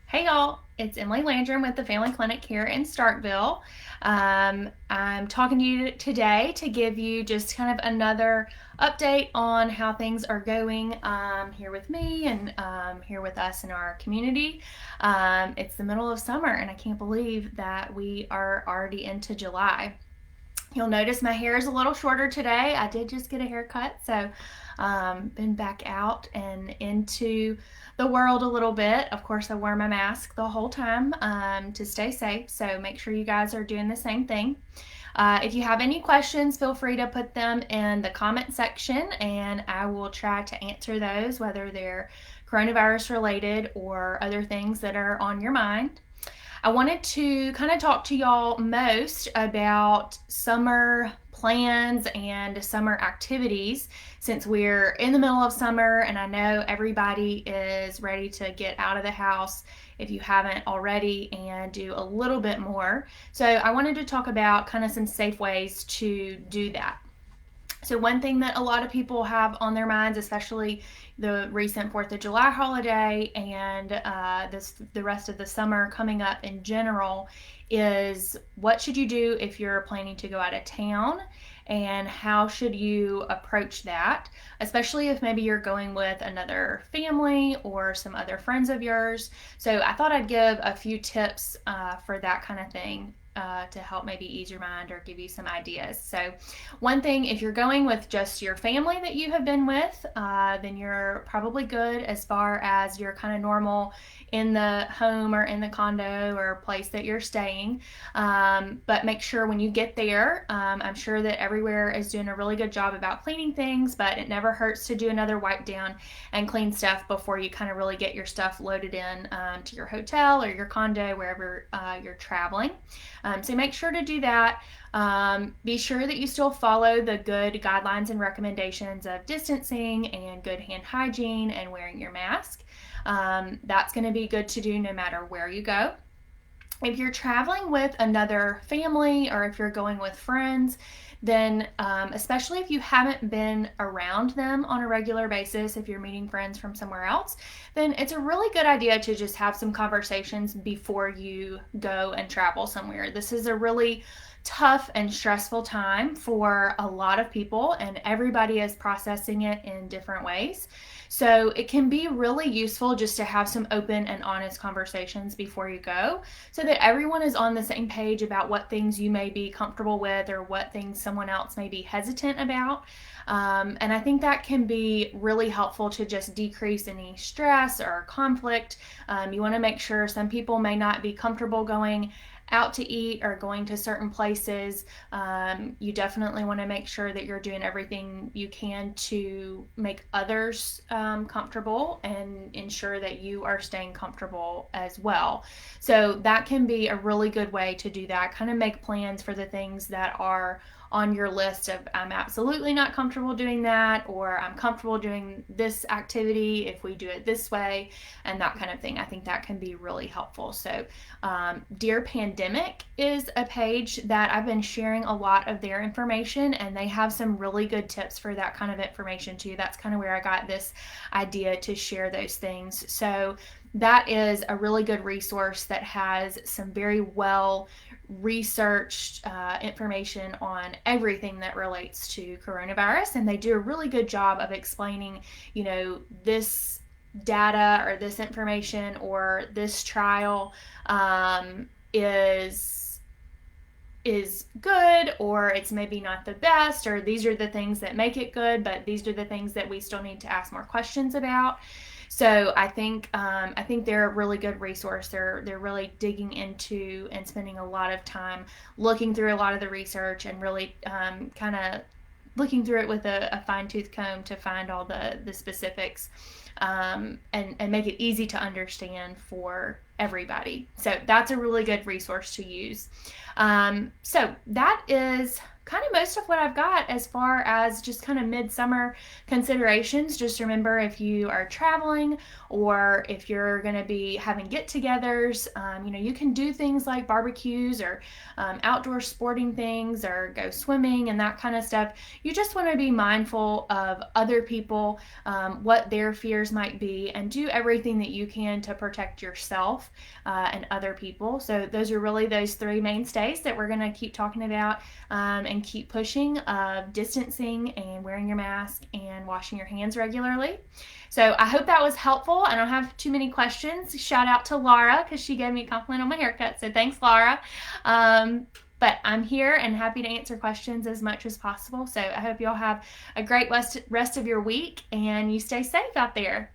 Hey y'all, it's Emily Landrum with the Family Clinic here in Starkville. I'm talking to you today to give you just kind of another update on how things are going here with me and here with us in our community. It's the middle of summer, and I can't believe that we are already into July. You'll notice my hair is a little shorter today. I did just get a haircut, so been back out and into the world a little bit. Of course, I wear my mask the whole time to stay safe, so make sure you guys are doing the same thing. If you have any questions, feel free to put them in the comment section and I will try to answer those, whether they're coronavirus related or other things that are on your mind. I wanted to kind of talk to y'all most about summer plans and summer activities since we're in the middle of summer and I know everybody is ready to get out of the house if you haven't already and do a little bit more. So I wanted to talk about kind of some safe ways to do that. So, one thing that a lot of people have on their minds, especially the recent 4th of July holiday and the rest of the summer coming up in general, is what should you do if you're planning to go out of town and how should you approach that, especially if maybe you're going with another family or some other friends of yours. So, I thought I'd give a few tips for that kind of thing. To help maybe ease your mind or give you some ideas. So, one thing, if you're going with just your family that you have been with, then you're probably good as far as your kind of normal in the home or in the condo or place that you're staying. But make sure when you get there, I'm sure that everywhere is doing a really good job about cleaning things, but it never hurts to do another wipe down and clean stuff before you kind of really get your stuff loaded in to your hotel or your condo, wherever you're traveling. So make sure to do that. Be sure that you still follow the good guidelines and recommendations of distancing and good hand hygiene and wearing your mask. That's going to be good to do no matter where you go. If you're traveling with another family or if you're going with friends, then especially if you haven't been around them on a regular basis, if you're meeting friends from somewhere else, then it's a really good idea to just have some conversations before you go and travel somewhere. This is a really tough and stressful time for a lot of people, and everybody is processing it in different ways. So it can be really useful just to have some open and honest conversations before you go so that everyone is on the same page about what things you may be comfortable with or what things someone else may be hesitant about. And I think that can be really helpful to just decrease any stress or conflict. You want to make sure some people may not be comfortable going out to eat or going to certain places. You definitely want to make sure that you're doing everything you can to make others comfortable and ensure that you are staying comfortable as well. So that can be a really good way to do that. Kind of make plans for the things that are on your list of I'm absolutely not comfortable doing that, or I'm comfortable doing this activity if we do it this way, and that kind of thing. I think that can be really helpful. So Dear Pandemic is a page that I've been sharing a lot of their information, and they have some really good tips for that kind of information too. That's kind of where I got this idea to share those things. So that is a really good resource that has some very well researched information on everything that relates to coronavirus, and they do a really good job of explaining, this data or this information or this trial is good, or it's maybe not the best, or these are the things that make it good, but these are the things that we still need to ask more questions about. So I think they're a really good resource. They're really digging into and spending a lot of time looking through a lot of the research and really kind of looking through it with a fine tooth comb to find all the specifics and make it easy to understand for everybody. So that's a really good resource to use. So that is kind of most of what I've got as far as just kind of midsummer considerations. Just remember, if you are traveling or if you're going to be having get-togethers, you can do things like barbecues or outdoor sporting things or go swimming and that kind of stuff. You just want to be mindful of other people, what their fears might be, and do everything that you can to protect yourself and other people. So those are really those three mainstays that we're going to keep talking about and keep pushing of distancing and wearing your mask and washing your hands regularly. So I hope that was helpful. I don't have too many questions. Shout out to Laura because she gave me a compliment on my haircut. So thanks, Laura. But I'm here and happy to answer questions as much as possible. So I hope you all have a great rest of your week and you stay safe out there.